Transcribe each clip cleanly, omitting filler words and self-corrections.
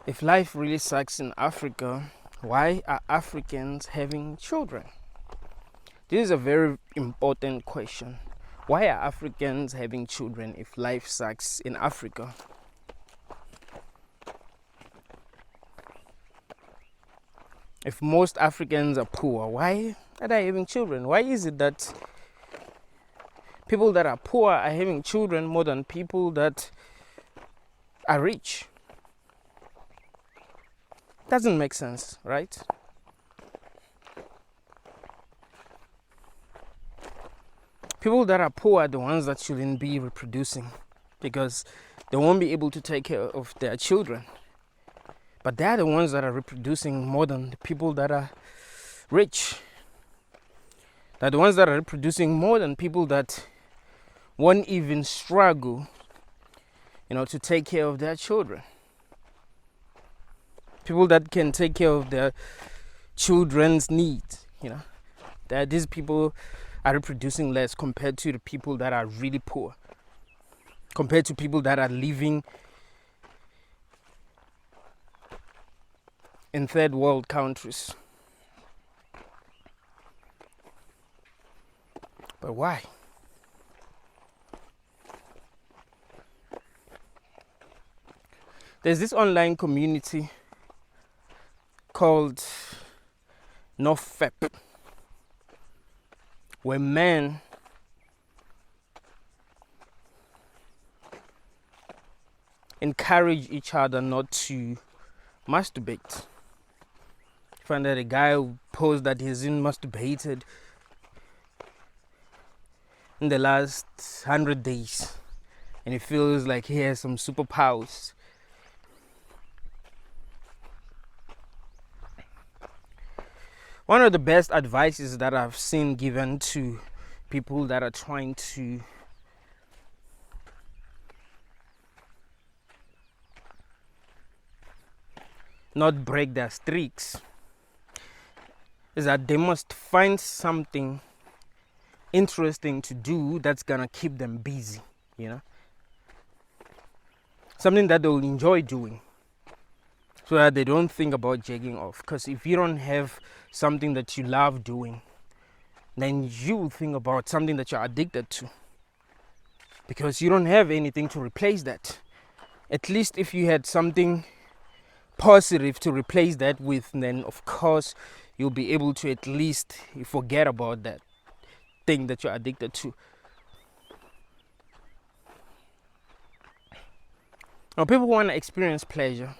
If life really sucks in Africa, why are Africans having children? This is a very important question. Why are Africans having children if life sucks in Africa? If most Africans are poor, why are they having children? Why is it that people that are poor are having children more than people that are rich? Doesn't make sense, right? People that are poor are the ones that shouldn't be reproducing because they won't be able to take care of their children. But they are the ones that are reproducing more than the people that are rich. They're the ones that are reproducing more than people that won't even struggle, to take care of their children. People that can take care of their children's needs, that these people are reproducing less compared to the people that are really poor, compared to people that are living in third world countries. But why? There's this online community called NoFap, where men encourage each other not to masturbate. You find that a guy who posts that he's masturbated in the last 100 days and he feels like he has some superpowers. One of the best advices that I've seen given to people that are trying to not break their streaks is that they must find something interesting to do that's gonna keep them busy, something that they'll enjoy doing, so that they don't think about jacking off. Because if you don't have something that you love doing, then you think about something that you're addicted to, because you don't have anything to replace that. At least if you had something positive to replace that with, then of course you'll be able to at least forget about that thing that you're addicted to. Now, people want to experience pleasure.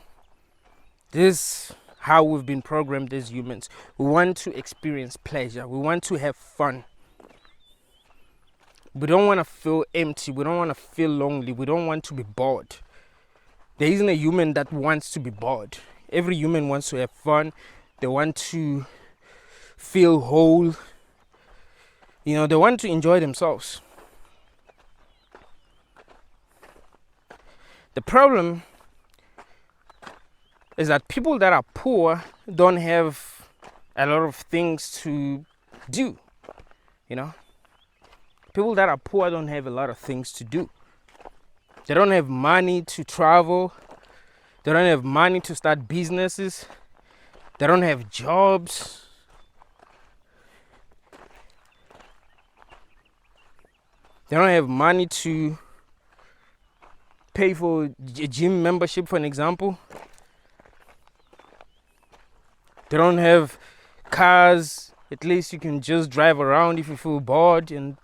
This is how we've been programmed as humans. We want to experience pleasure. We want to have fun. We don't want to feel empty. We don't want to feel lonely. We don't want to be bored. There isn't a human that wants to be bored. Every human wants to have fun. They want to feel whole. They want to enjoy themselves. The problem is that people that are poor don't have a lot of things to do. People that are poor don't have a lot of things to do. They don't have money to travel. They don't have money to start businesses. They don't have jobs. They don't have money to pay for a gym membership, for an example. They don't have cars. At least you can just drive around if you feel bored and,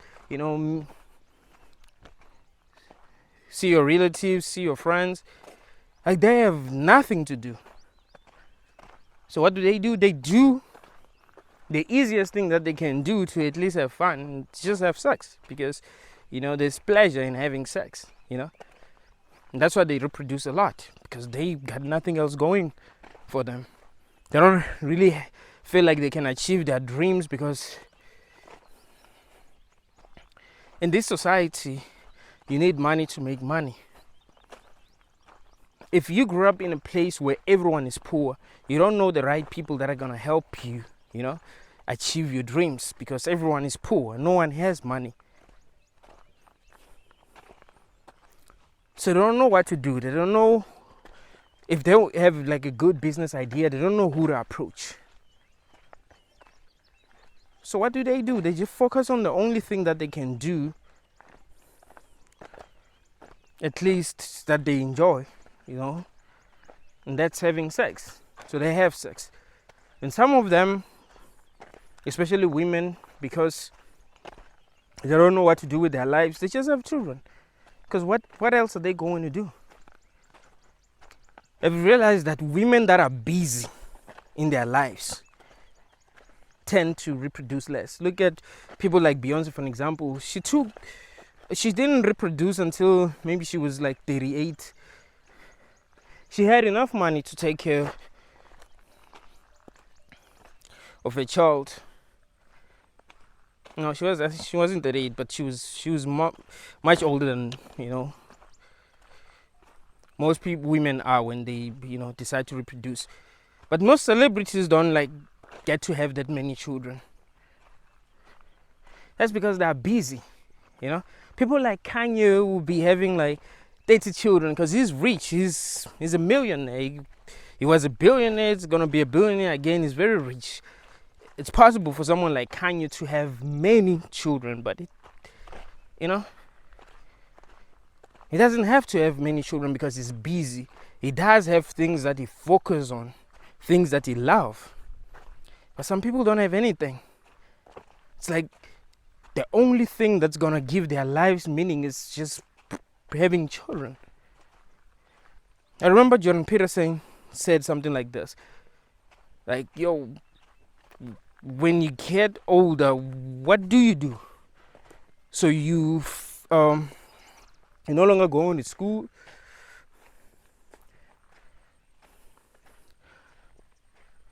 see your relatives, see your friends. Like, they have nothing to do. So what do? They do the easiest thing that they can do to at least have fun, and just have sex, because there's pleasure in having sex, and that's why they reproduce a lot, because they got nothing else going for them. They don't really feel like they can achieve their dreams, because in this society you need money to make money. If you grew up in a place where everyone is poor, you don't know the right people that are gonna help you, achieve your dreams, because everyone is poor. No one has money. So they don't know what to do. They don't know if they don't have like a good business idea, they don't know who to approach. So what do? They just focus on the only thing that they can do, at least that they enjoy, and that's having sex. So they have sex. And some of them, especially women, because they don't know what to do with their lives, they just have children. Because what else are they going to do? Have you realized that women that are busy in their lives tend to reproduce less? Look at people like Beyonce, for an example. She didn't reproduce until maybe she was like 38. She had enough money to take care of a child. No, she wasn't 38, but she was much older than most women are when they decide to reproduce. But most celebrities don't like get to have that many children. That's because they are busy. People like Kanye will be having like 30 children because he's rich. He's a millionaire. He was a billionaire. He's gonna be a billionaire again. He's very rich. It's possible for someone like Kanye to have many children, but he doesn't have to have many children because he's busy. He does have things that he focuses on, things that he loves. But some people don't have anything. It's like the only thing that's gonna give their lives meaning is just having children. I remember Jordan Peterson said something like this. Like, yo, when you get older, what do you do? So you're no longer going to school.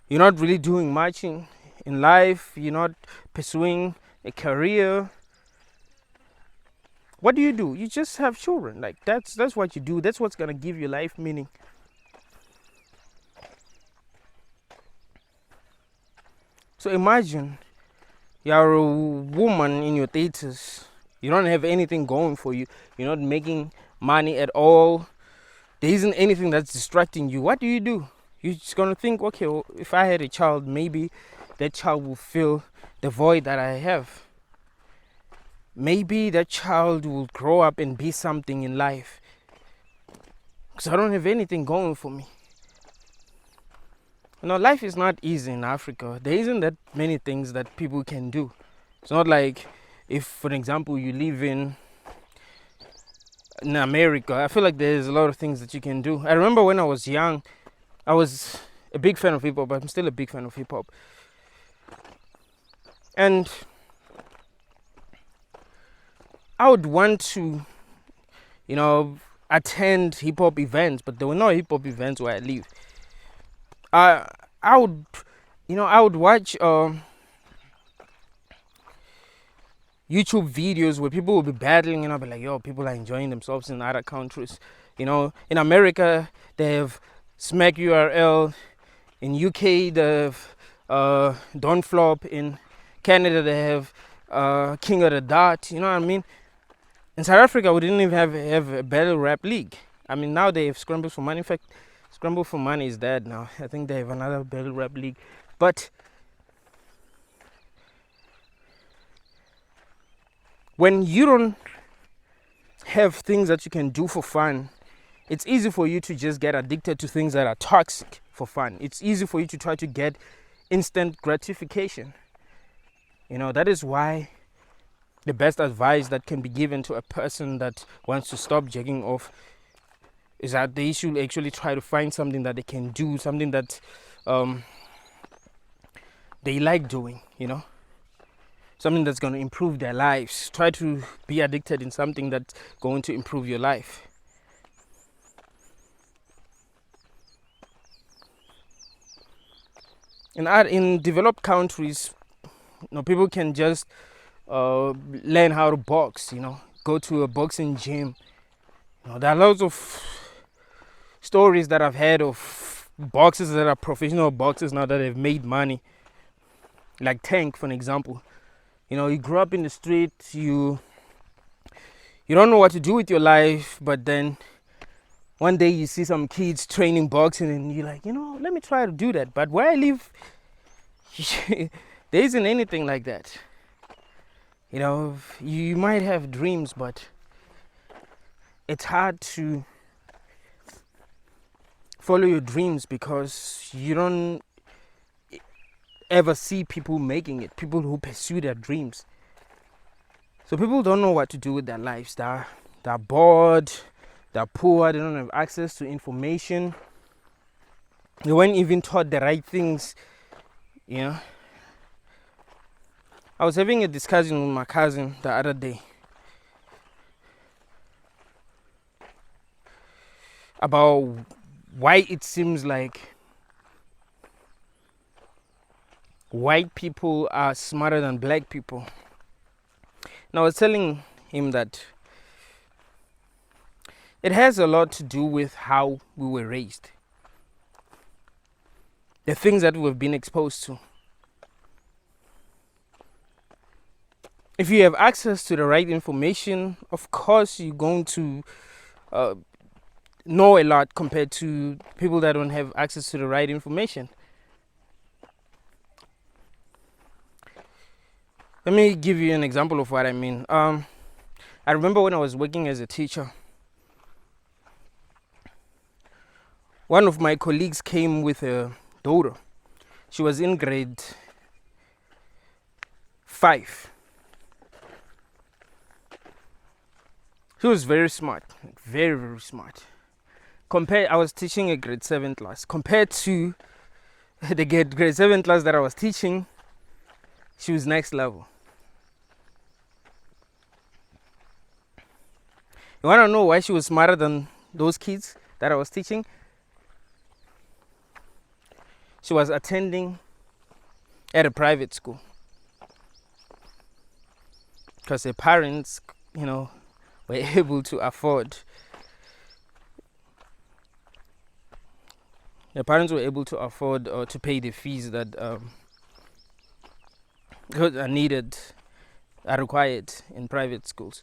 You're not really doing much in life. You're not pursuing a career. What do? You just have children. Like that's what you do. That's what's gonna give your life meaning. So imagine you're a woman in your 30s. You don't have anything going for you. You're not making money at all. There isn't anything that's distracting you. What do? You're just gonna think, okay, well, if I had a child, maybe that child will fill the void that I have. Maybe that child will grow up and be something in life. Because I don't have anything going for me. Life is not easy in Africa. There isn't that many things that people can do. It's not like if, for example, you live in America. I feel like there's a lot of things that you can do. I remember when I was young, I was a big fan of hip hop. I'm still a big fan of hip hop. And I would want to, attend hip hop events, but there were no hip hop events where I live. I would watch YouTube videos where people will be battling, be like, yo, people are enjoying themselves in other countries. In America, they have Smack URL. In UK, they have Don't Flop. In Canada, they have King of the Dot. You know what I mean? In South Africa, we didn't even have a battle rap league. I mean, now they have Scramble for Money. In fact, Scramble for Money is dead now. I think they have another battle rap league. But when you don't have things that you can do for fun, it's easy for you to just get addicted to things that are toxic for fun. It's easy for you to try to get instant gratification. That is why the best advice that can be given to a person that wants to stop jacking off is that they should actually try to find something that they can do, something that they like doing, something that's going to improve their lives. Try to be addicted in something that's going to improve your life. In developed countries, people can just learn how to box, go to a boxing gym. There are lots of stories that I've heard of boxers that are professional boxers now that have made money. Like Tank, for an example. You grew up in the street, you don't know what to do with your life, but then One day you see some kids training boxing and you're like, let me try to do that. But where I live, there isn't anything like that. You might have dreams, but it's hard to follow your dreams because you don't ever see people making it, people who pursue their dreams. So people don't know what to do with their lives. They're bored, they're poor, they don't have access to information. They weren't even taught the right things. I was having a discussion with my cousin the other day about why it seems like white people are smarter than black people. And I was telling him that it has a lot to do with how we were raised, the things that we've been exposed to. If you have access to the right information, of course you're going to know a lot compared to people that don't have access to the right information. Let me give you an example of what I mean. I remember when I was working as a teacher, one of my colleagues came with a daughter. She was in grade 5. She was very smart, very, very smart. I was teaching a grade 7 class. Compared to the grade 7 class that I was teaching, she was next level. You want to know why she was smarter than those kids that I was teaching? She was attending at a private school because her parents, were able to afford. The parents were able to afford to pay the fees that are needed, are required in private schools.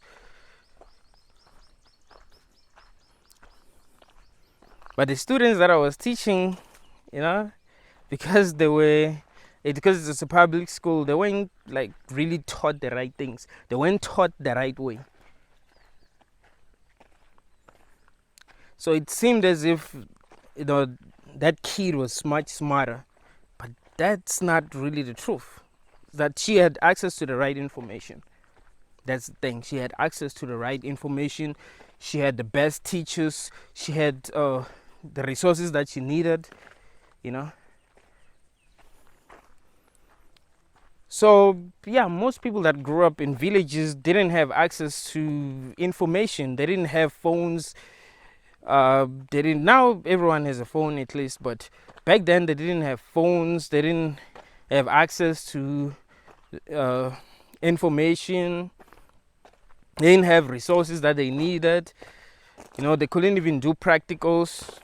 But the students that I was teaching, because it's a public school, they weren't really taught the right things. They weren't taught the right way. So it seemed as if that kid was much smarter, but that's not really the truth. That she had access to the right information. That's the thing. She had access to the right information. She had the best teachers. She had the resources that she needed. So most people that grew up in villages didn't have access to information. They didn't have phones. Now everyone has a phone at least, but back then they didn't have phones. They didn't have access to information. They didn't have resources that they needed. They couldn't even do practicals.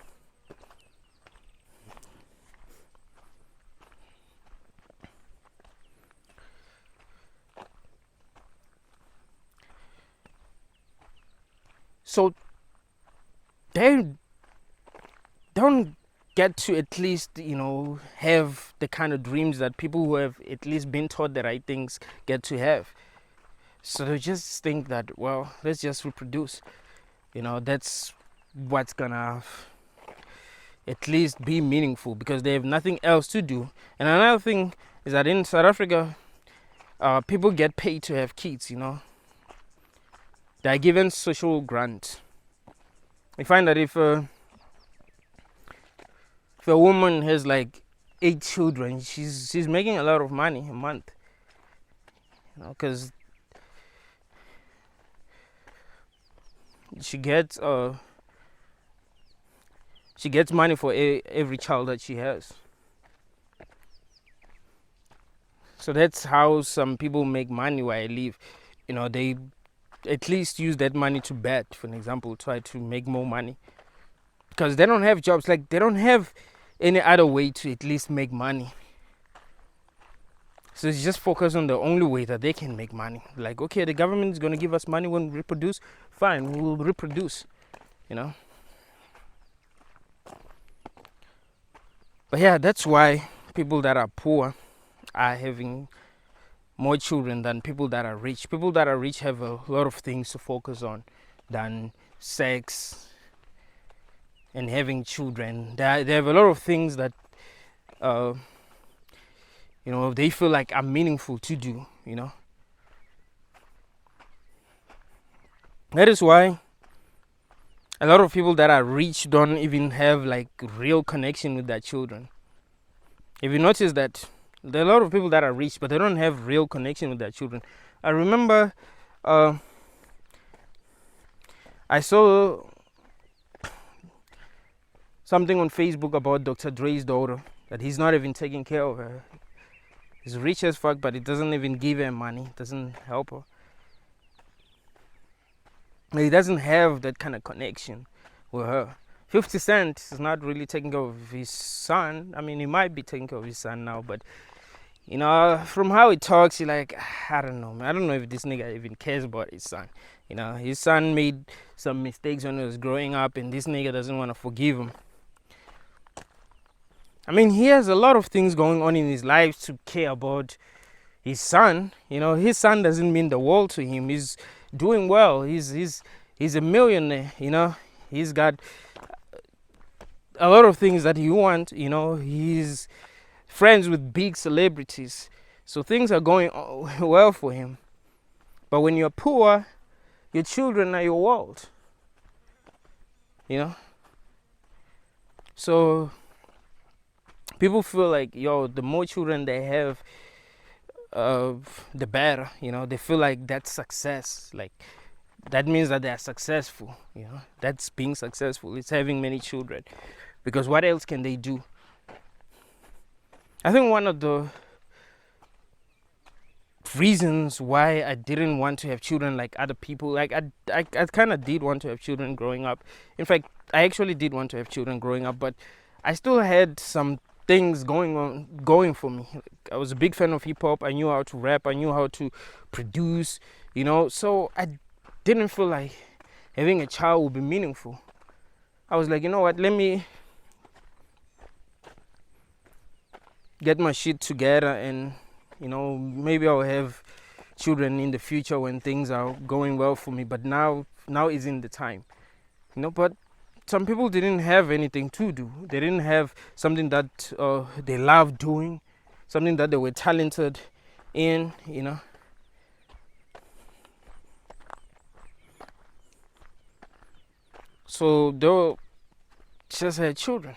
So they don't get to at least, have the kind of dreams that people who have at least been taught the right things get to have. So they just think that, well, let's just reproduce. That's what's gonna at least be meaningful because they have nothing else to do. And another thing is that in South Africa, people get paid to have kids, They're given social grants. I find that if a woman has 8 children, she's making a lot of money a month, because she gets money for every child that she has. So that's how some people make money where I live. They at least use that money to bet, for example, try to make more money because they don't have jobs. They don't have any other way to at least make money. So it's just focus on the only way that they can make money. Okay, the government is going to give us money when we reproduce. Fine, we will reproduce, But yeah, that's why people that are poor are having more children than people that are rich. People that are rich have a lot of things to focus on than sex and having children. They have a lot of things that uh, they feel like are meaningful to do. That is why a lot of people that are rich don't even have like real connection with their children. If you notice that there are a lot of people that are rich, but they don't have real connection with their children. I remember I saw something on Facebook about Dr. Dre's daughter, that he's not even taking care of her. He's rich as fuck, but he doesn't even give her money, doesn't help her. He doesn't have that kind of connection with her. 50 Cent is not really taking care of his son. I mean, he might be taking care of his son now, but from how he talks, you're like, I don't know, man. I don't know if this nigga even cares about his son. His son made some mistakes when he was growing up, and this nigga doesn't want to forgive him. I mean, he has a lot of things going on in his life to care about his son. His son doesn't mean the world to him. He's doing well. He's a millionaire. He's got a lot of things that he wants. He's friends with big celebrities, so things are going well for him. But when you're poor, your children are your world. So people feel like, the more children they have, the better. They feel like that's success. Like that means that they're successful. That's being successful. It's having many children, because what else can they do? I think one of the reasons why I didn't want to have children like other people, like I kind of did want to have children growing up. In fact, I actually did want to have children growing up, but I still had some things going for me. Like, I was a big fan of hip hop. I knew how to rap. I knew how to produce. So I didn't feel like having a child would be meaningful. I was like, you know what? Let me get my shit together, and maybe I'll have children in the future when things are going well for me. But now isn't the time. But some people didn't have anything to do. They didn't have something that they loved doing, something that they were talented in. So they just had children.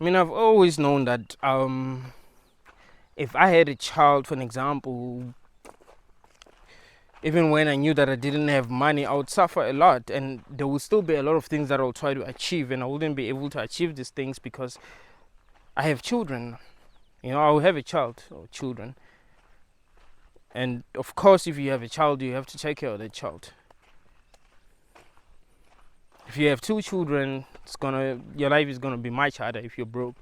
I mean, I've always known that if I had a child, for an example, even when I knew that I didn't have money, I would suffer a lot, and there would still be a lot of things that I would try to achieve, and I wouldn't be able to achieve these things because I have children. I will have a child or children. And of course, if you have a child, you have to take care of the child. If you have two children, your life is gonna be much harder if you're broke.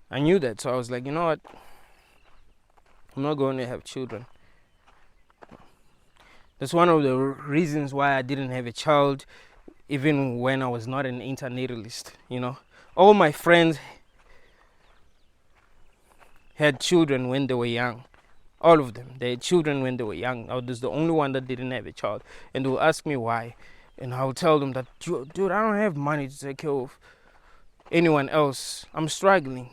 I knew that, so I was like, you know what? I'm not going to have children. That's one of the reasons why I didn't have a child, even when I was not an internationalist. All my friends had children when they were young. All of them, they had children when they were young. I was the only one that didn't have a child, and they will ask me why. And I'll tell them that, dude, I don't have money to take care of anyone else. I'm struggling,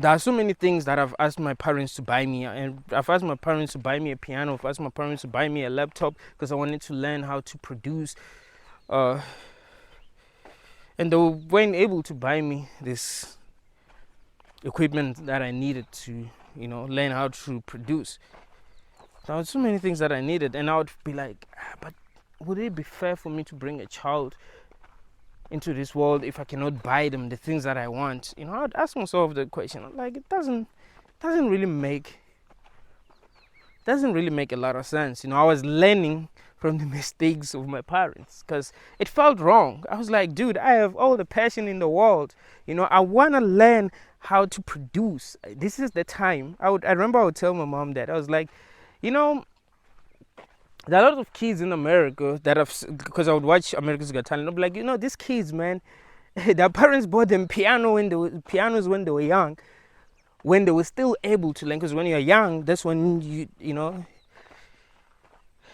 There are so many things that I've asked my parents to buy me. And I've asked my parents to buy me a piano. I've asked my parents to buy me a laptop because I wanted to learn how to produce. And they weren't able to buy me this equipment that I needed to, learn how to produce. There were so many things that I needed, and I would be like, but would it be fair for me to bring a child into this world if I cannot buy them the things that I want? I would ask myself the question. Like, it doesn't really make a lot of sense. I was learning from the mistakes of my parents because it felt wrong. I was like, dude, I have all the passion in the world. I want to learn how to produce. This is the time. I remember I would tell my mom that. I was like, There are a lot of kids in America that have, because I would watch America's Got Talent, I'd be like, these kids, man, their parents bought them pianos when they were young, when they were still able to learn. Because when you're young, that's when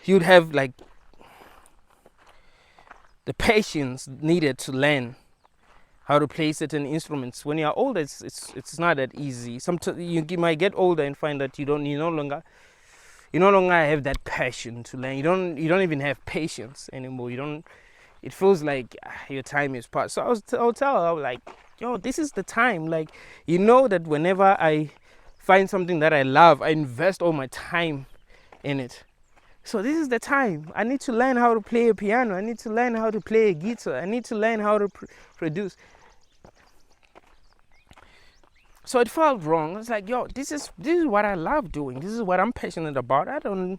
you'd have like the patience needed to learn how to play certain instruments. When you're older, it's not that easy. Sometimes you might get older and find that you no longer have that passion to learn. You don't even have patience anymore. It feels like your time is past. So I'll tell her, like, this is the time. Like, that whenever I find something that I love, I invest all my time in it. So this is the time. I need to learn how to play a piano. I need to learn how to play a guitar. I need to learn how to produce. So it felt wrong. It's like, this is what I love doing. This is what I'm passionate about. I'm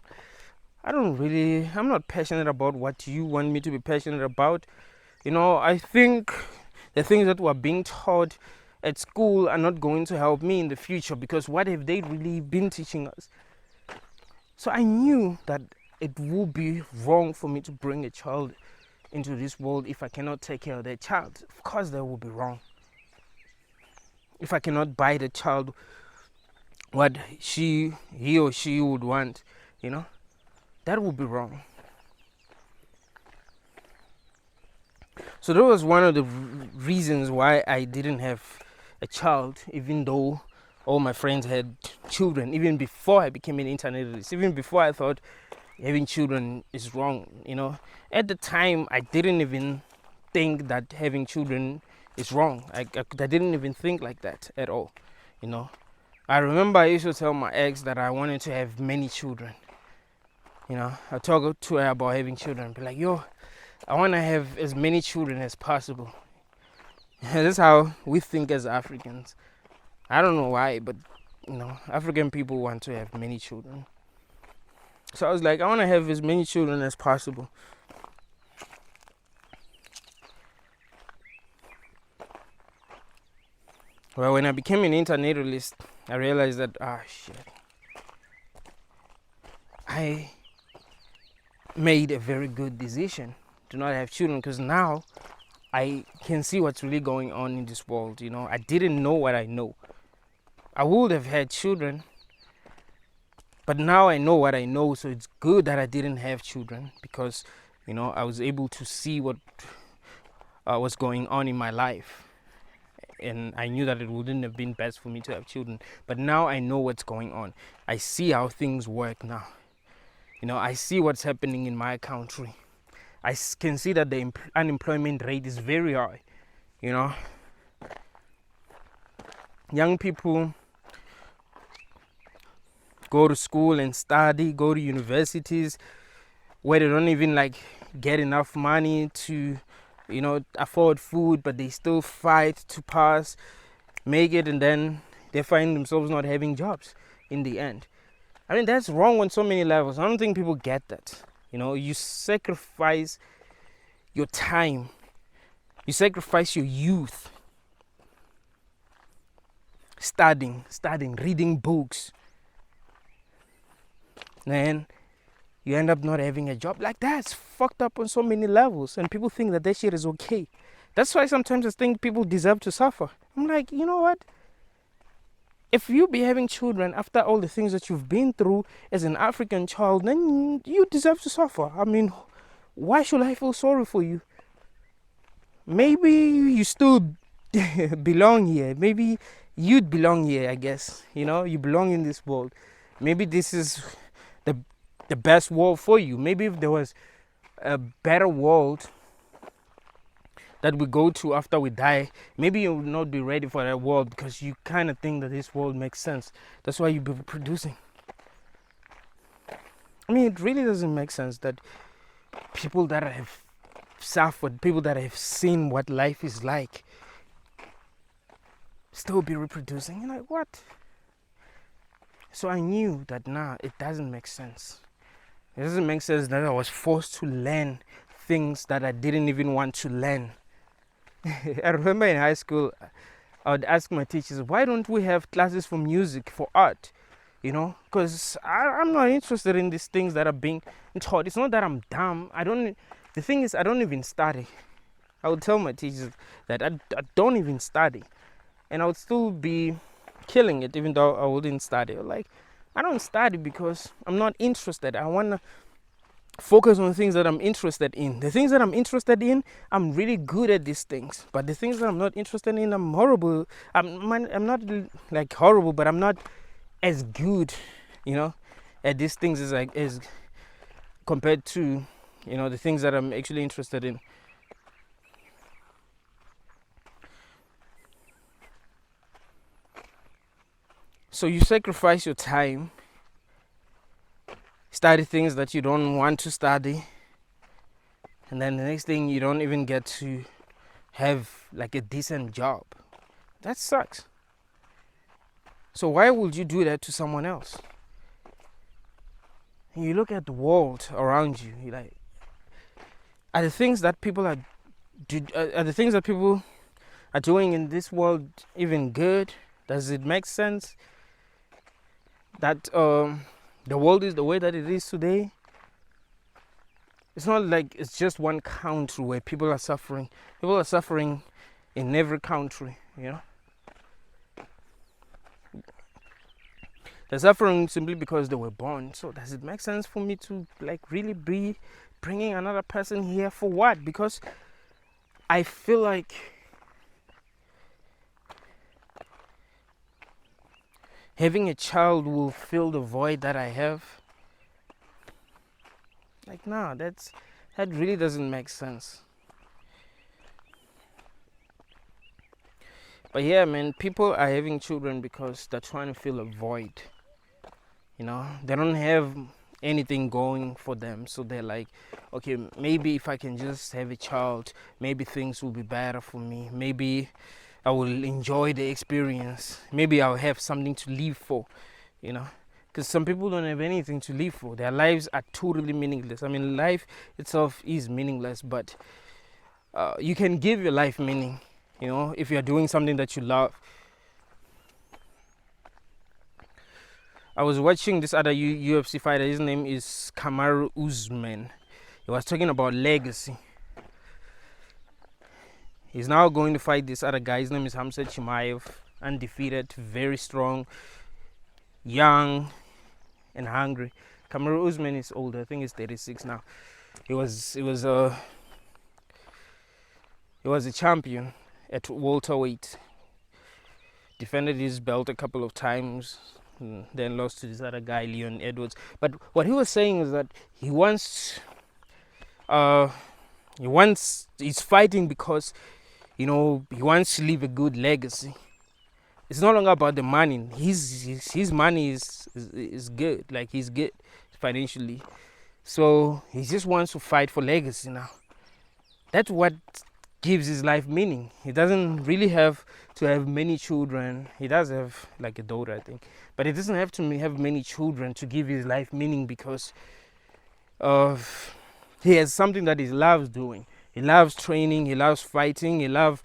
not passionate about what you want me to be passionate about. I think the things that we're being taught at school are not going to help me in the future, because what have they really been teaching us? So I knew that it would be wrong for me to bring a child into this world if I cannot take care of that child. Of course, that would be wrong. If I cannot buy the child what he or she would want, that would be wrong. So that was one of the reasons why I didn't have a child, even though all my friends had children, even before I became an internationalist, even before I thought having children is wrong. At the time, I didn't even think that having children is wrong. I didn't even think like that at all. I remember I used to tell my ex that I wanted to have many children. I talk to her about having children, be like, I want to have as many children as possible. That's how we think as Africans. I don't know why, but African people want to have many children. So I was like, I want to have as many children as possible. Well, when I became an internationalist, I realized that, I made a very good decision to not have children, because now I can see what's really going on in this world. I didn't know what I know. I would have had children, but now I know what I know, so it's good that I didn't have children, because I was able to see what was going on in my life. And I knew that it wouldn't have been best for me to have children. But now I know what's going on. I see how things work now. I see what's happening in my country. I can see that the unemployment rate is very high. Young people go to school and study, go to universities where they don't even get enough money to afford food, but they still fight to pass, make it, and then they find themselves not having jobs in the end. I mean, that's wrong on so many levels. I don't think people get that. You sacrifice your time, you sacrifice your youth, studying, reading books, then you end up not having a job. That's fucked up on so many levels, and people think that shit is okay. That's why sometimes I think people deserve to suffer. I'm like, you know what? If you be having children after all the things that you've been through as an African child, then you deserve to suffer. I mean, why should I feel sorry for you? Maybe you still belong here. Maybe you'd belong here, I guess. You belong in this world. Maybe this is the best world for you. Maybe if there was a better world that we go to after we die, maybe you would not be ready for that world, because you kind of think that this world makes sense. That's why you be producing. I mean, it really doesn't make sense that people that have suffered, people that have seen what life is like, still be reproducing. You're like, what? So I knew that it doesn't make sense. It doesn't make sense that I was forced to learn things that I didn't even want to learn. I remember in high school, I would ask my teachers, why don't we have classes for music, for art? because I'm not interested in these things that are being taught. It's not that I'm dumb. The thing is, I don't even study. I would tell my teachers that I don't even study, and I would still be killing it even though I wouldn't study. Like, I don't study because I'm not interested. I want to focus on things that I'm interested in. The things that I'm interested in, I'm really good at these things. But the things that I'm not interested in, I'm horrible. I'm not like horrible, but I'm not as good, at these things as compared to, the things that I'm actually interested in. So you sacrifice your time, study things that you don't want to study, and then the next thing you don't even get to have like a decent job. That sucks. So why would you do that to someone else? And you look at the world around you, you're like, are the things that people are doing in this world even good? Does it make sense that the world is the way that it is today? It's not like it's just one country where people are suffering. People are suffering in every country, They're suffering simply because they were born. So does it make sense for me to like really be bringing another person here for what? Because I feel like having a child will fill the void that I have. Like, nah, that really doesn't make sense. But yeah, man, people are having children because they're trying to fill a void. They don't have anything going for them, so they're like, okay, maybe if I can just have a child, maybe things will be better for me. Maybe I will enjoy the experience. Maybe I'll have something to live for, because some people don't have anything to live for. Their lives are totally meaningless. I mean, life itself is meaningless, but you can give your life meaning, if you're doing something that you love. I was watching this other UFC fighter. His name is Kamaru Usman. He was talking about legacy. He's now going to fight this other guy. His name is Khamzat Chimaev. Undefeated, very strong, young, and hungry. Kamaru Usman is older. I think he's 36 now. He was a champion at welterweight. Defended his belt a couple of times. Then lost to this other guy, Leon Edwards. But what he was saying is that he's fighting because he wants to leave a good legacy. It's no longer about the money. His money is good. Like, he's good financially, so he just wants to fight for legacy now. That's what gives his life meaning. He doesn't really have to have many children. He does have like a daughter, I think, but he doesn't have to have many children to give his life meaning, because he has something that he loves doing. He loves training. He loves fighting. He loves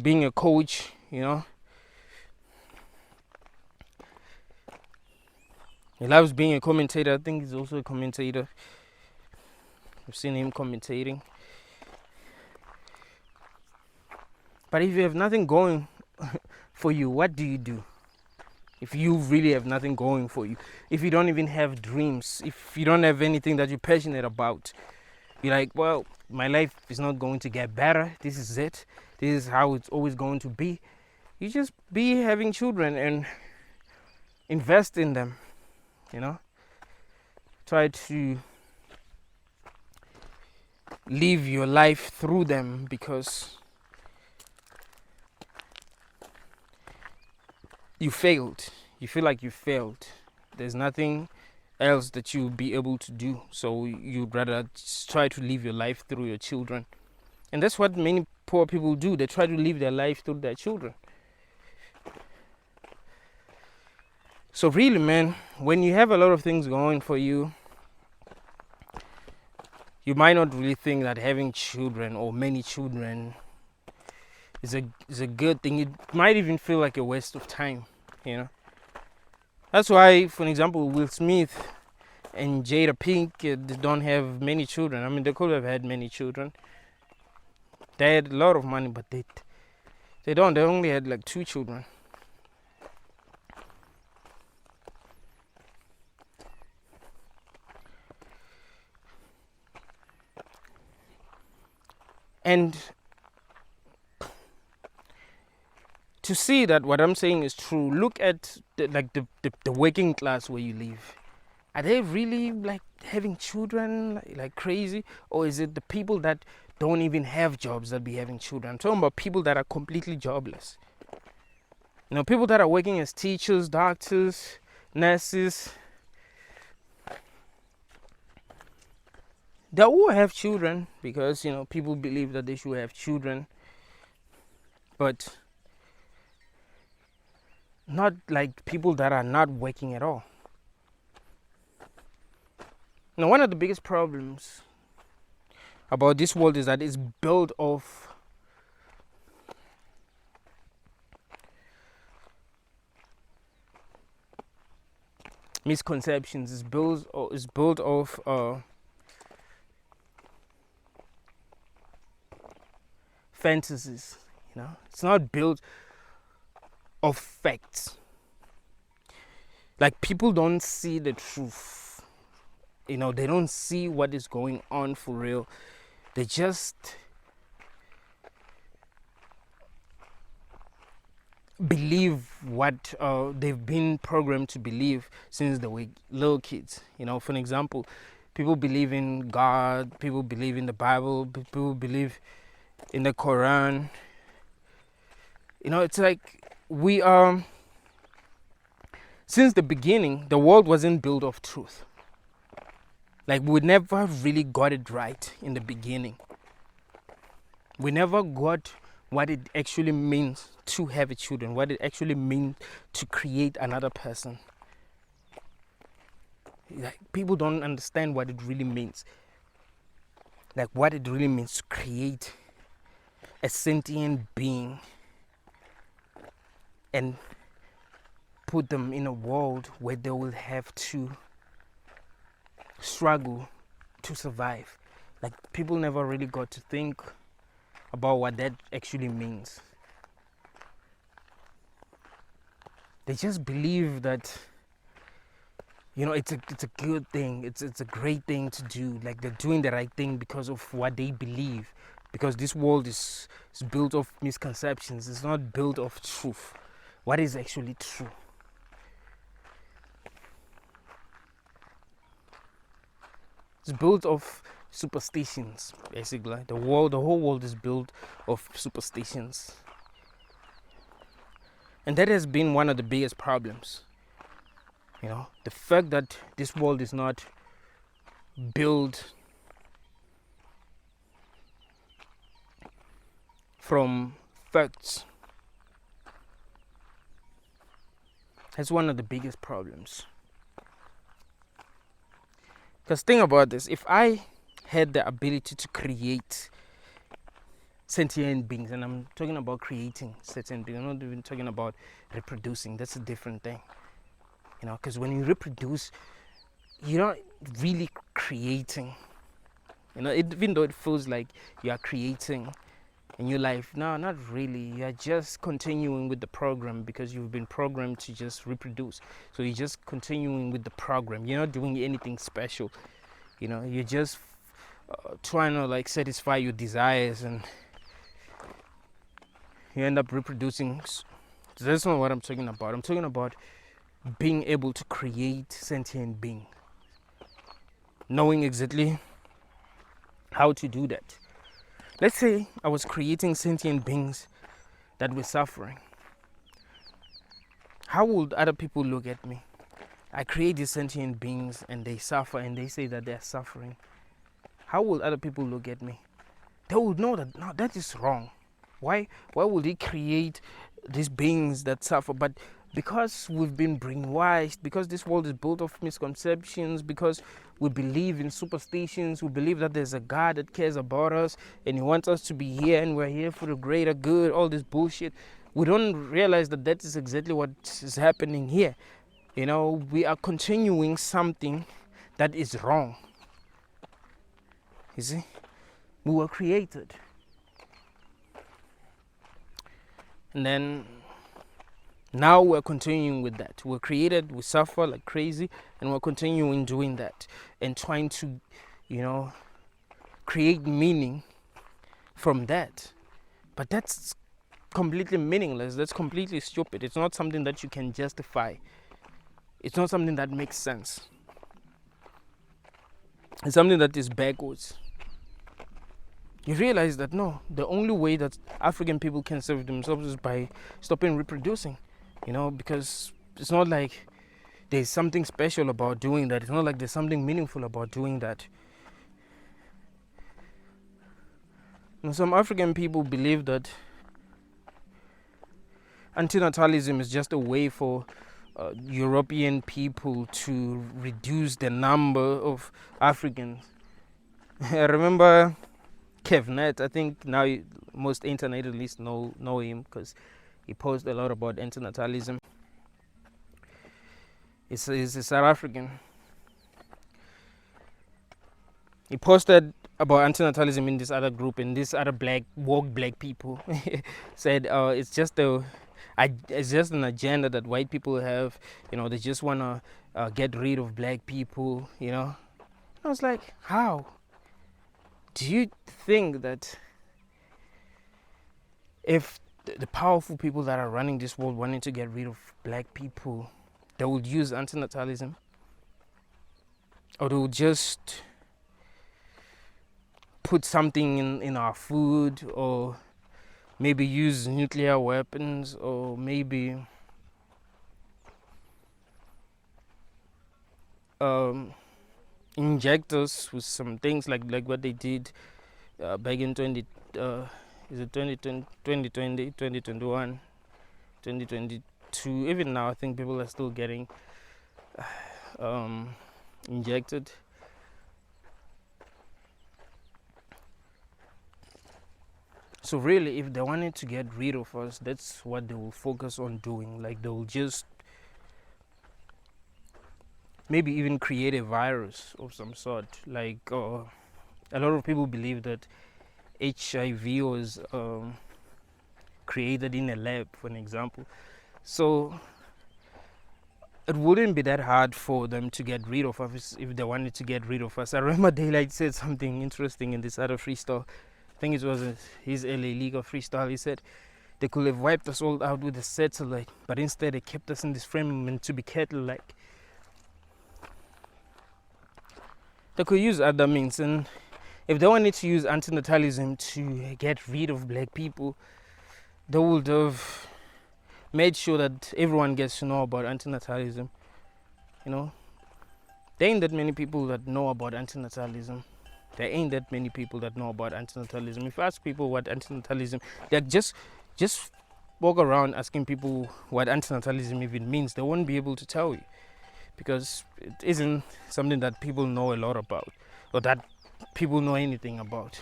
being a coach. He loves being a commentator. I think he's also a commentator. I've seen him commentating. But if you have nothing going for you, what do you do? If you really have nothing going for you, if you don't even have dreams, if you don't have anything that you're passionate about, you're like, well, my life is not going to get better. This is it. This is how it's always going to be. You just be having children and invest in them, Try to live your life through them, because you failed. You feel like you failed. There's nothing else that you'll be able to do. So you'd rather try to live your life through your children. And that's what many poor people do. They try to live their life through their children. So really, man, when you have a lot of things going for you, you might not really think that having children or many children is a good thing. It might even feel like a waste of time, That's why, for example, Will Smith and Jada Pink they don't have many children. I mean, they could have had many children. They had a lot of money, but they don't. They only had like 2 children. And to see that what I'm saying is true, look at the working class where you live. Are they really like having children like crazy, or is it the people that don't even have jobs that be having children? I'm talking about people that are completely jobless. You know, people that are working as teachers, doctors, nurses. They will have children because, you know, people believe that they should have children, but not like people that are not working at all. Now, one of the biggest problems about this world is that it's built of misconceptions. It's built of fantasies. You know, it's not built of facts. Like, people don't see the truth. You know, they don't see what is going on for real. They just believe what they've been programmed to believe since they were little kids. You know, for an example, people believe in God, people believe in the Bible, people believe in the Quran. You know, it's like we are, since the beginning, the world wasn't built of truth. Like, we never really got it right in the beginning. We never got what it actually means to have a children, what it actually means to create another person. Like, people don't understand what it really means. Like, what it really means to create a sentient being and put them in a world where they will have to struggle to survive. Like, people never really got to think about what that actually means. They just believe that, you know, it's a good thing, it's a great thing to do. Like, they're doing the right thing because of what they believe, because this world is built of misconceptions. It's not built of truth. What is actually true? It's built of superstitions, basically. The whole world is built of superstitions. And that has been one of the biggest problems. You know, the fact that this world is not built from facts. That's one of the biggest problems. Because think about this, if I had the ability to create sentient beings, and I'm talking about creating sentient beings, I'm not even talking about reproducing, that's a different thing. You know, because when you reproduce, you're not really creating. You know, even though it feels like you are creating in your life, no, not really. You're just continuing with the program because you've been programmed to just reproduce. So you're just continuing with the program. You're not doing anything special. You know, you're just trying to like satisfy your desires, and you end up reproducing. That's not what I'm talking about. I'm talking about being able to create sentient beings, knowing exactly how to do that. Let's say I was creating sentient beings that were suffering. How would other people look at me? I create these sentient beings and they suffer, and they say that they're suffering. How will other people look at me? They would know that, no, that is wrong. Why would he create these beings that suffer? But because we've been brainwashed, because this world is built of misconceptions, because we believe in superstitions, we believe that there's a God that cares about us and he wants us to be here and we're here for the greater good, all this bullshit, we don't realize that that is exactly what is happening here. we are continuing something that is wrong. You see, we were created, and then now we're continuing with that. We're created, we suffer like crazy, and we're continuing doing that and trying to, create meaning from that. But that's completely meaningless. That's completely stupid. It's not something that you can justify. It's not something that makes sense. It's something that is backwards. You realize that no, the only way that African people can save themselves is by stopping reproducing. Because it's not like there's something special about doing that. It's not like there's something meaningful about doing that. Some African people believe that antinatalism is just a way for European people to reduce the number of Africans. I remember Kevnet. I think now most internet at least know him because he posts a lot about antinatalism. He's a South African. He posted about antinatalism in this other group, and this other woke black people said it's just an agenda that white people have. They just want to get rid of black people. I was like, how? Do you think that if the powerful people that are running this world wanting to get rid of black people, they would use antinatalism? Or they would just put something in our food, or maybe use nuclear weapons, or maybe inject us with some things like what they did back in 2020, 2021, 2022. Even now I think people are still getting injected. So really, if they wanted to get rid of us, that's what they will focus on doing. Like, they will just maybe even create a virus of some sort. Like, a lot of people believe that HIV was created in a lab, for an example. So it wouldn't be that hard for them to get rid of us if they wanted to get rid of us. I remember Daylight said something interesting in this other freestyle. I think it was his LA League of Freestyle. He said they could have wiped us all out with a satellite, but instead they kept us in this firmament to be cattle-like. They could use other means, and if they wanted to use antinatalism to get rid of black people, they would have made sure that everyone gets to know about antinatalism. There ain't that many people that know about antinatalism. There ain't that many people that know about antinatalism. If you ask people what antinatalism, they just walk around asking people what antinatalism even means. They won't be able to tell you, because it isn't something that people know a lot about, or that people know anything about.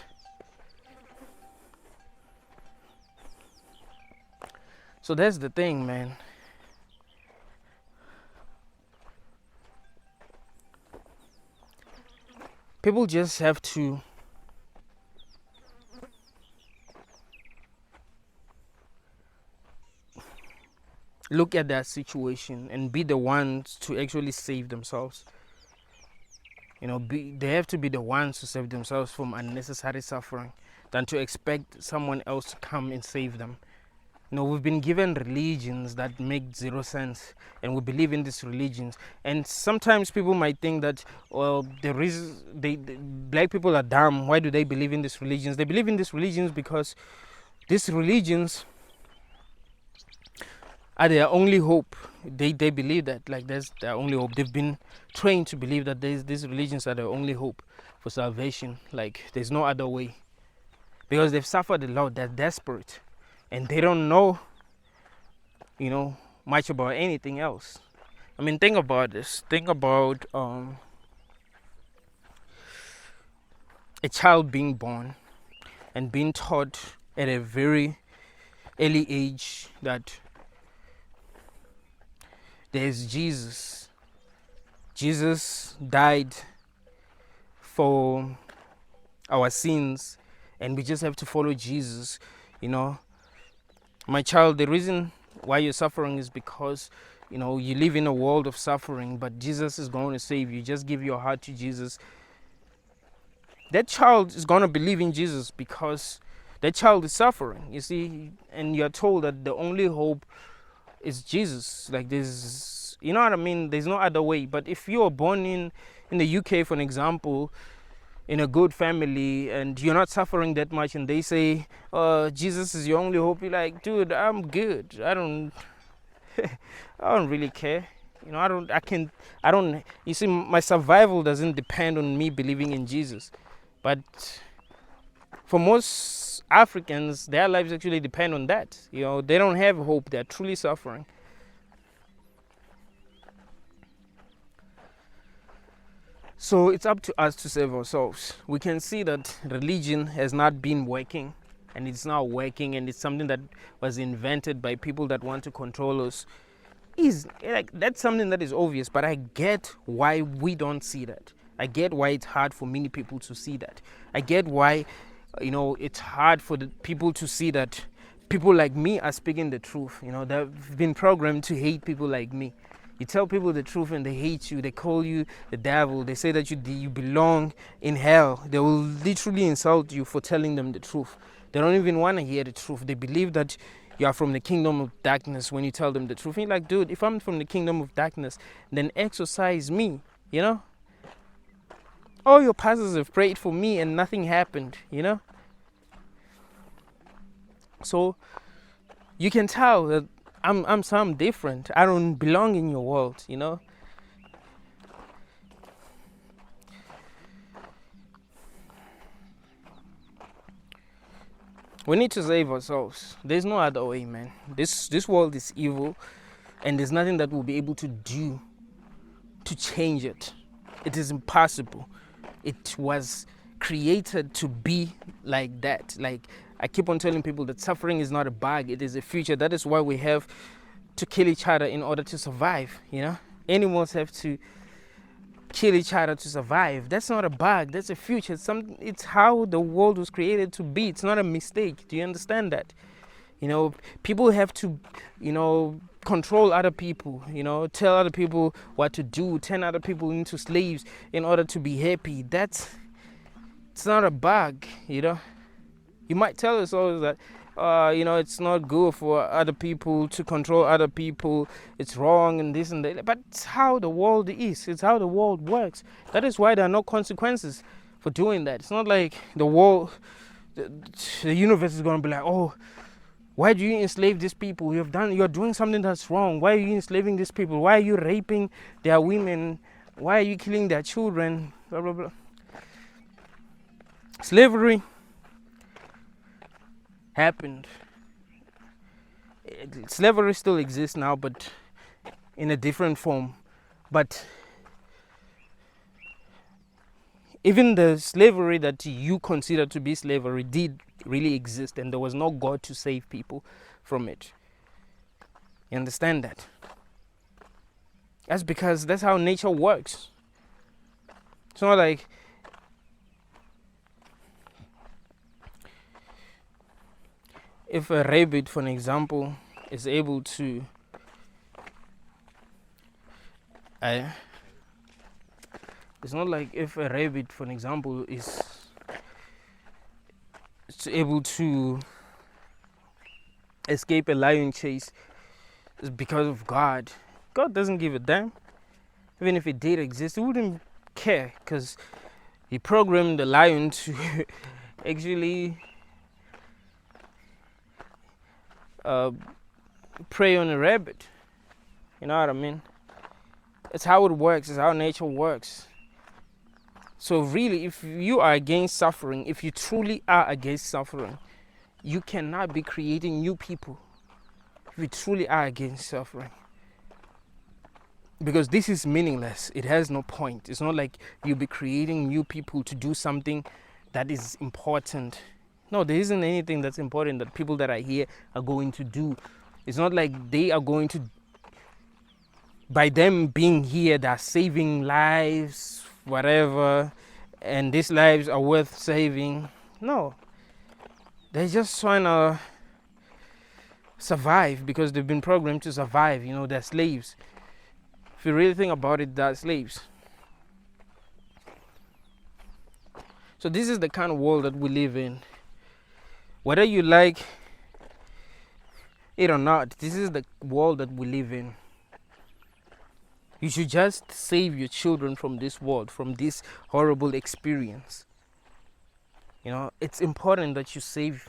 So that's the thing, man. People just have to look at that situation and be the ones to actually save themselves. They have to be the ones to save themselves from unnecessary suffering than to expect someone else to come and save them. We've been given religions that make zero sense, and we believe in these religions. And sometimes people might think that, well, the reason black people are dumb. Why do they believe in these religions? They believe in these religions because these religions are their only hope. They believe that, like, that's their only hope. They've been trained to believe that these religions are their only hope for salvation. Like, there's no other way, because they've suffered a lot. They're desperate, and they don't know, much about anything else. I mean, think about this. Think about a child being born and being taught at a very early age that There's Jesus. Jesus died for our sins, and we just have to follow Jesus. You know, my child, the reason why you're suffering is because you live in a world of suffering, but Jesus is going to save you. Just give your heart to Jesus. That child is going to believe in Jesus because that child is suffering, you see, and you're told that the only hope is Jesus. Like, there's, you know what I mean, there's no other way. But if you're born in the UK, for an example, in a good family, and you're not suffering that much, and they say, Jesus is your only hope, you're like, dude, I'm good. I don't really care. You see, my survival doesn't depend on me believing in Jesus. But for most Africans, their lives actually depend on that. They don't have hope. They're truly suffering. So it's up to us to save ourselves. We can see that religion has not been working, and it's not working, and it's something that was invented by people that want to control us. That's something that is obvious, but I get why we don't see that. I get why it's hard for many people to see that. I get why, it's hard for the people to see that people like me are speaking the truth. They've been programmed to hate people like me. You tell people the truth and they hate you. They call you the devil. They say that you belong in hell. They will literally insult you for telling them the truth. They don't even want to hear the truth. They believe that you are from the kingdom of darkness when you tell them the truth. And you're like, dude, if I'm from the kingdom of darkness, then exorcise me, All your pastors have prayed for me and nothing happened, So you can tell that I'm some different. I don't belong in your world, We need to save ourselves. There's no other way, man. This world is evil, and there's nothing that we'll be able to do to change it. It is impossible. It was created to be like that. Like, I keep on telling people that suffering is not a bug, it is a feature. That is why we have to kill each other in order to survive, Animals have to kill each other to survive. That's not a bug, that's a future. It's how the world was created to be. It's not a mistake. Do you understand that? People have to, control other people, tell other people what to do, turn other people into slaves in order to be happy. It's not a bug, You might tell us always that, it's not good for other people to control other people. It's wrong and this and that. But it's how the world is. It's how the world works. That is why there are no consequences for doing that. It's not like the world, the universe is going to be like, oh, why do you enslave these people? You're doing something that's wrong. Why are you enslaving these people? Why are you raping their women? Why are you killing their children? Blah, blah, blah. Slavery happened. Slavery still exists now, but in a different form. But even the slavery that you consider to be slavery did really exist, and there was no God to save people from it. You understand that? That's because that's how nature works. It's not like if a rabbit, for an example, is able to it's not like if a rabbit, for an example, is able to escape a lion chase, it's because of God. God doesn't give a damn. Even if it did exist, he wouldn't care, because he programmed the lion to actually prey on a rabbit. You know what I mean? It's how it works. It's how nature works. So really, if you are against suffering, if you truly are against suffering, you cannot be creating new people. If you truly are against suffering, because this is meaningless. It has no point. It's not like you'll be creating new people to do something that is important. No, there isn't anything that's important that people that are here are going to do. It's not like they are going to by them being here, they're saving lives, whatever, and these lives are worth saving. No, they're just trying to survive because they've been programmed to survive. They're slaves. If you really think about it, they're slaves. So this is the kind of world that we live in. Whether you like it or not, this is the world that we live in. You should just save your children from this world, from this horrible experience. It's important that you save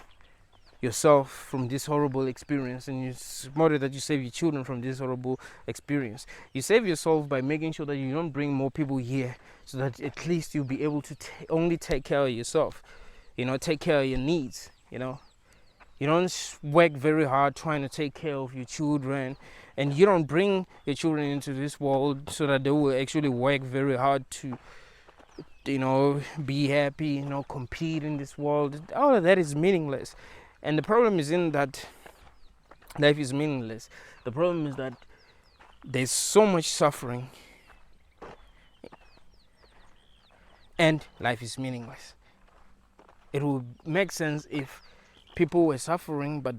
yourself from this horrible experience, and it's important that you save your children from this horrible experience. You save yourself by making sure that you don't bring more people here, so that at least you'll be able to only take care of yourself, take care of your needs. You don't work very hard trying to take care of your children, and you don't bring your children into this world so that they will actually work very hard to be happy, compete in this world. All of that is meaningless. And the problem isn't that life is meaningless. The problem is that there's so much suffering and life is meaningless. It would make sense if people were suffering, but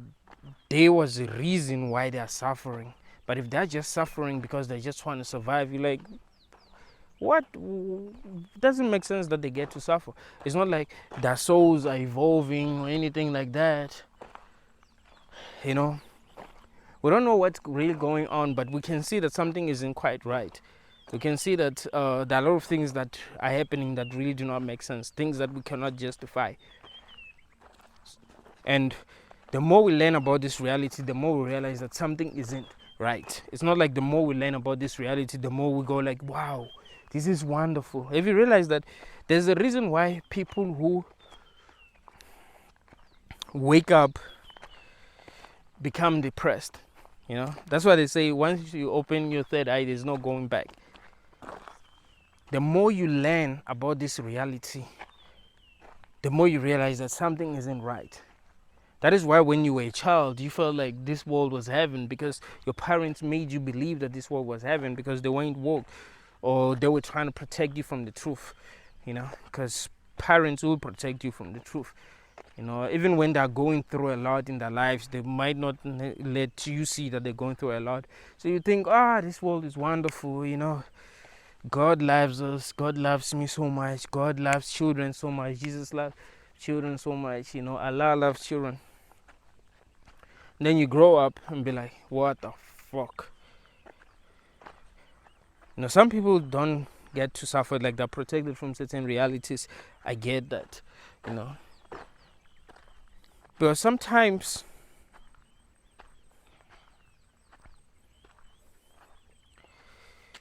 there was a reason why they are suffering. But if they're just suffering because they just want to survive, you're like, what? It doesn't make sense that they get to suffer. It's not like their souls are evolving or anything like that. We don't know what's really going on, but we can see that something isn't quite right. We can see that there are a lot of things that are happening that really do not make sense, things that we cannot justify. And the more we learn about this reality, the more we realize that something isn't right. It's not like the more we learn about this reality, the more we go like, wow, this is wonderful. Have you realized that there's a reason why people who wake up become depressed? That's why they say once you open your third eye, there's no going back. The more you learn about this reality, the more you realize that something isn't right. That is why when you were a child, you felt like this world was heaven, because your parents made you believe that this world was heaven, because they weren't woke, or they were trying to protect you from the truth, because parents will protect you from the truth. Even when they're going through a lot in their lives, they might not let you see that they're going through a lot. So you think, this world is wonderful, God loves us, God loves me so much, God loves children so much, Jesus loves children so much, Allah loves children. Then you grow up and be like, what the fuck? Some people don't get to suffer, like they're protected from certain realities. I get that, But sometimes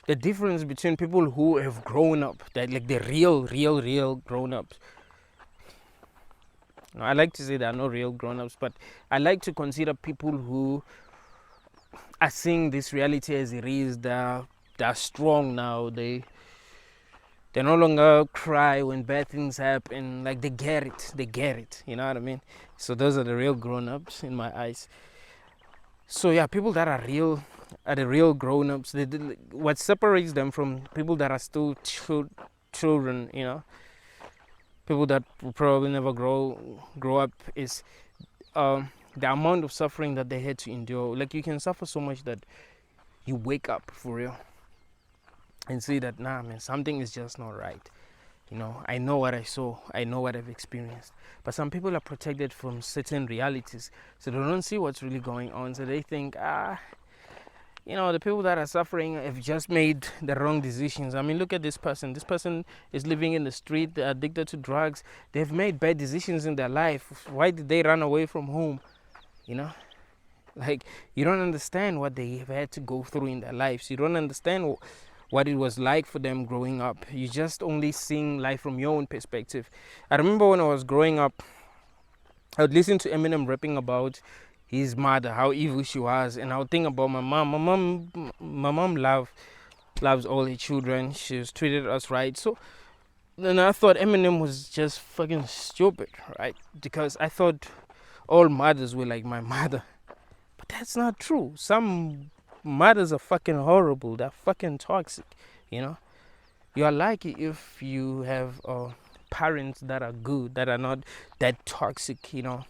the difference between people who have grown up, that like the real grown-ups. I like to say there are no real grown-ups, but I like to consider people who are seeing this reality as it is. They're strong now. They no longer cry when bad things happen. Like they get it. You know what I mean? So those are the real grown-ups in my eyes. So yeah, people that are the real grown-ups. What separates them from people that are still children, people that will probably never grow up, is the amount of suffering that they had to endure. Like you can suffer so much that you wake up for real and see that, nah man, something is just not right. I know what I saw, I know what I've experienced. But some people are protected from certain realities, so they don't see what's really going on. So they think, the people that are suffering have just made the wrong decisions. I mean, look at this person. This person is living in the street, they're addicted to drugs. They've made bad decisions in their life. Why did they run away from home? Like, you don't understand what they've had to go through in their lives. You don't understand what it was like for them growing up. You just only seeing life from your own perspective. I remember when I was growing up, I would listen to Eminem rapping about his mother, how evil she was, and I would think about my mom. My mom loves all her children. She's treated us right. So then I thought Eminem was just fucking stupid, right? Because I thought all mothers were like my mother. But that's not true. Some mothers are fucking horrible. They're fucking toxic. You know, you are lucky if you have parents that are good, that are not that toxic. You know,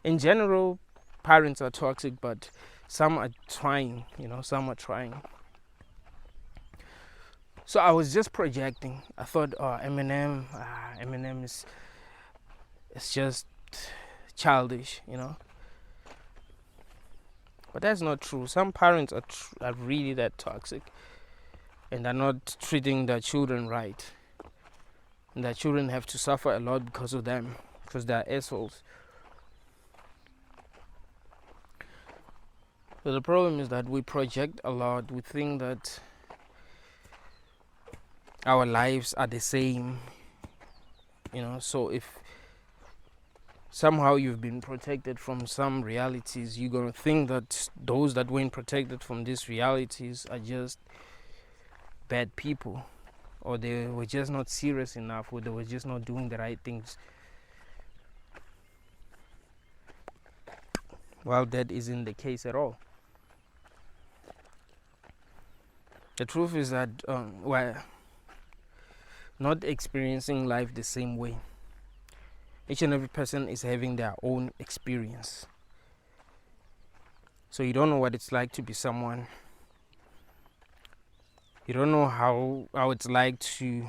in general, parents are toxic, but some are trying. You know, some are trying. So I was just projecting. I thought, Eminem is it's just childish. You know. But that's not true. Some parents are really that toxic, and they're not treating their children right. And their children have to suffer a lot because of them, because they're assholes. So the problem is that we project a lot. We think that our lives are the same. You know, so if somehow you've been protected from some realities, you're gonna think that those that weren't protected from these realities are just bad people, or they were just not serious enough, or they were just not doing the right things. Well, that isn't the case at all. The truth is that we're not experiencing life the same way. Each and every person is having their own experience. So you don't know what it's like to be someone. You don't know how it's like to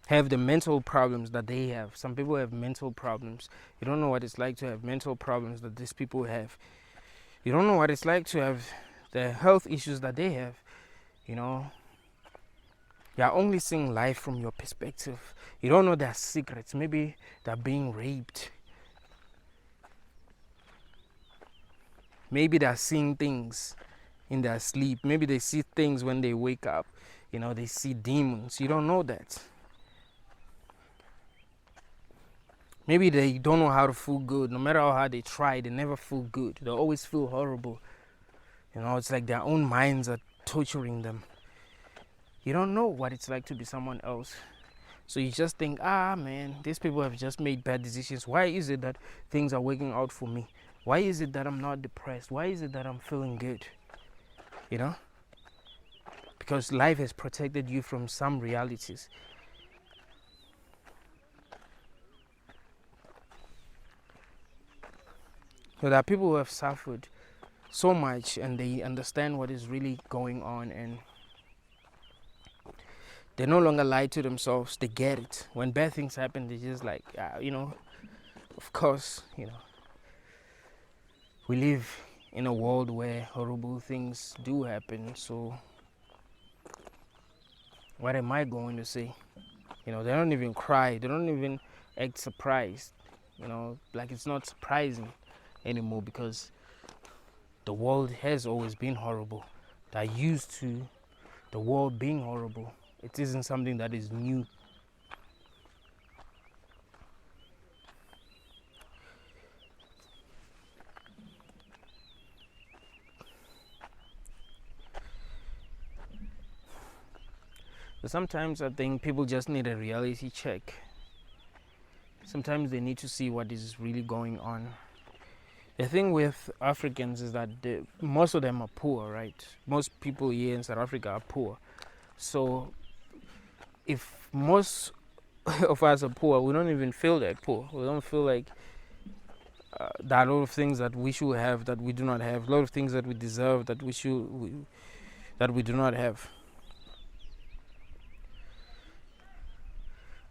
have the mental problems that they have. Some people have mental problems. You don't know what it's like to have mental problems that these people have. You don't know what it's like to have the health issues that they have. You know, you're only seeing life from your perspective. You don't know their secrets. Maybe they're being raped. Maybe they're seeing things in their sleep. Maybe they see things when they wake up. You know, they see demons. You don't know that. Maybe they don't know how to feel good. No matter how hard they try, they never feel good. They always feel horrible. You know, it's like their own minds are torturing them. You don't know what it's like to be someone else. So you just think, man, these people have just made bad decisions. Why is it that things are working out for me? Why is it that I'm not depressed? Why is it that I'm feeling good? You know? Because life has protected you from some realities. So there are people who have suffered so much and they understand what is really going on, and they no longer lie to themselves. They get it. When bad things happen, they're just like, of course, we live in a world where horrible things do happen. So what am I going to say? They don't even cry. They don't even act surprised. Like it's not surprising anymore, because the world has always been horrible. They're used to the world being horrible. It isn't something that is new. So sometimes I think people just need a reality check. Sometimes they need to see what is really going on. The thing with Africans is that most of them are poor, right? Most people here in South Africa are poor. So if most of us are poor, we don't even feel that poor. We don't feel like there are a lot of things that we should have that we do not have. A lot of things that we deserve that that we do not have.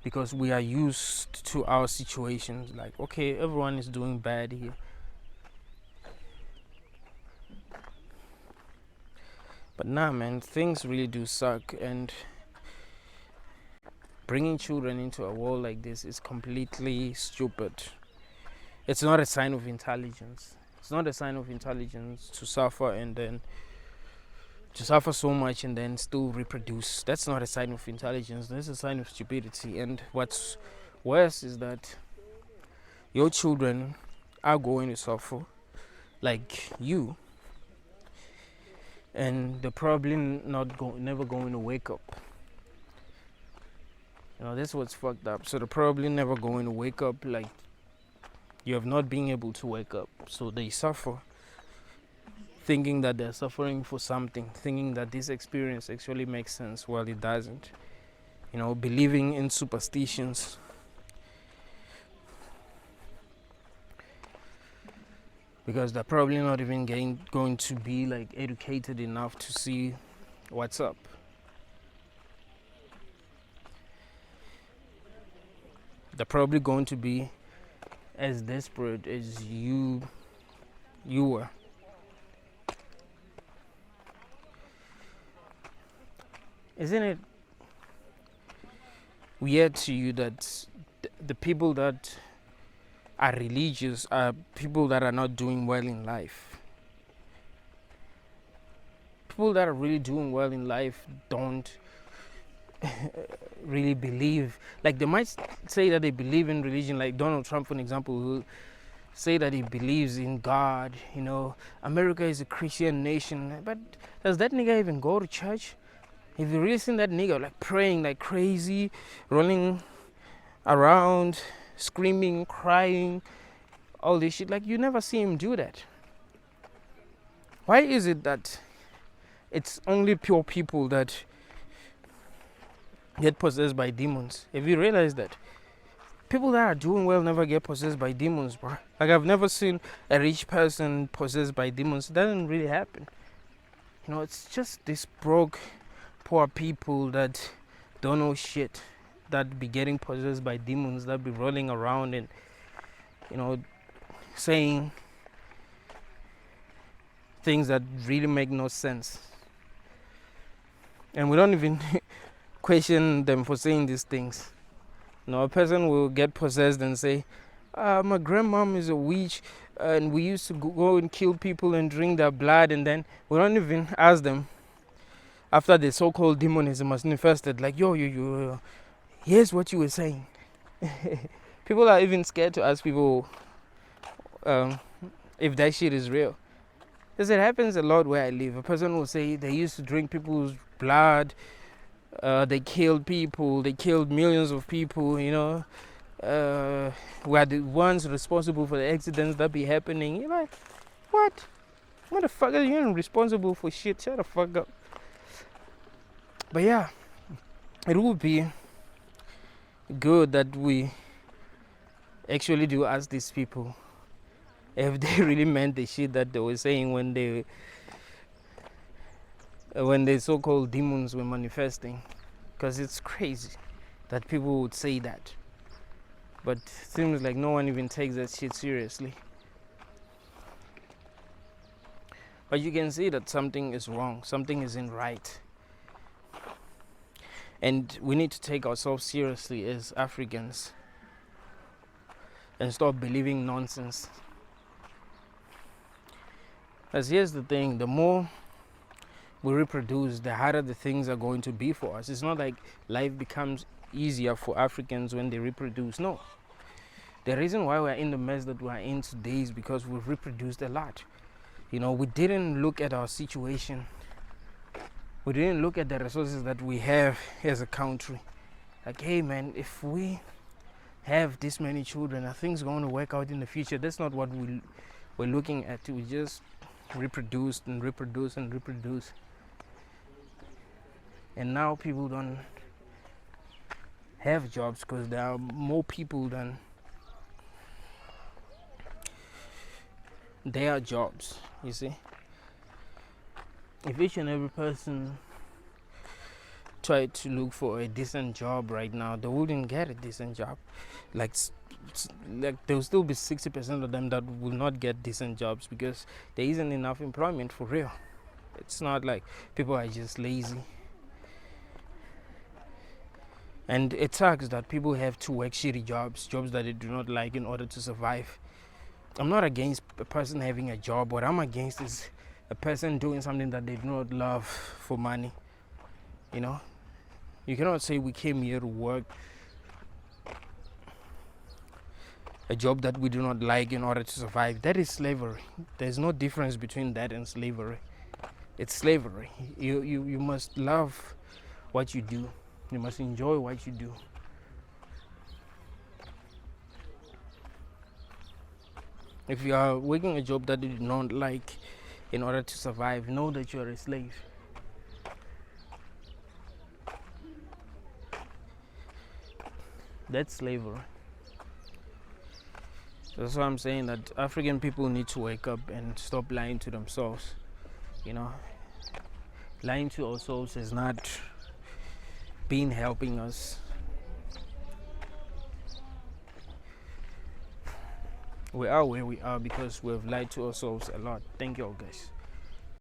Because we are used to our situations. Like, okay, everyone is doing bad here. But nah, man, things really do suck, and bringing children into a world like this is completely stupid. It's not a sign of intelligence. It's not a sign of intelligence to suffer and then to suffer so much and then still reproduce. That's not a sign of intelligence. That's a sign of stupidity. And what's worse is that your children are going to suffer like you, and they're probably never going to wake up. That's what's fucked up. So they're probably never going to wake up, like you have not been able to wake up. So they suffer thinking that they're suffering for something, thinking that this experience actually makes sense. Well, it doesn't. Believing in superstitions. Because they're probably not even going to be like educated enough to see what's up. They're probably going to be as desperate as you were. Isn't it weird to you that the people that are religious are people that are not doing well in life? People that are really doing well in life don't really believe. Like, they might say that they believe in religion, like Donald Trump, for example, who say that he believes in God. America is a Christian nation, but does that nigga even go to church? Have you really seen that nigga like praying like crazy, running around, screaming, crying, all this shit? Like, you never see him do that. Why is it that it's only pure people that get possessed by demons? Have you realized that? People that are doing well never get possessed by demons, bro. Like, I've never seen a rich person possessed by demons. It doesn't really happen. It's just this broke, poor people that don't know shit that be getting possessed by demons, that be rolling around and saying things that really make no sense. And we don't even question them for saying these things. A person will get possessed and say, my grandmom is a witch and we used to go and kill people and drink their blood, and then we don't even ask them after the so-called demonism has manifested, like, yo, here's what you were saying. People are even scared to ask people if that shit is real. Because it happens a lot where I live. A person will say they used to drink people's blood, they killed people, they killed millions of people, were the ones responsible for the accidents that be happening. You're like, what? Motherfucker, you ain't responsible for shit. Shut the fuck up. But yeah, it would be good that we actually do ask these people if they really meant the shit that they were saying when the so-called demons were manifesting. Because it's crazy that people would say that, but it seems like no one even takes that shit seriously. But you can see that something is wrong, something isn't right, and we need to take ourselves seriously as Africans and stop believing nonsense. Because here's the thing, the more we reproduce, the harder the things are going to be for us. It's not like life becomes easier for Africans when they reproduce. No. The reason why we're in the mess that we're in today is because we've reproduced a lot. We didn't look at our situation. We didn't look at the resources that we have as a country. Like, hey man, if we have this many children, are things going to work out in the future? That's not what we're looking at. We just reproduce and reproduce and reproduce. And now people don't have jobs because there are more people than there are jobs, you see. If each and every person tried to look for a decent job right now, they wouldn't get a decent job. Like there will still be 60% of them that will not get decent jobs because there isn't enough employment for real. It's not like people are just lazy. And it sucks that people have to work shitty jobs that they do not like in order to survive. I'm not against a person having a job. What I'm against is a person doing something that they do not love for money. You cannot say we came here to work a job that we do not like in order to survive. That is slavery. There's no difference between that and slavery. It's slavery. You must love what you do. You must enjoy what you do. If you are working a job that you do not like, in order to survive, know that you are a slave. That's slavery. That's why I'm saying that African people need to wake up and stop lying to themselves. You know, lying to ourselves has not been helping us. We are where we are because we've lied to ourselves a lot. Thank you all, guys.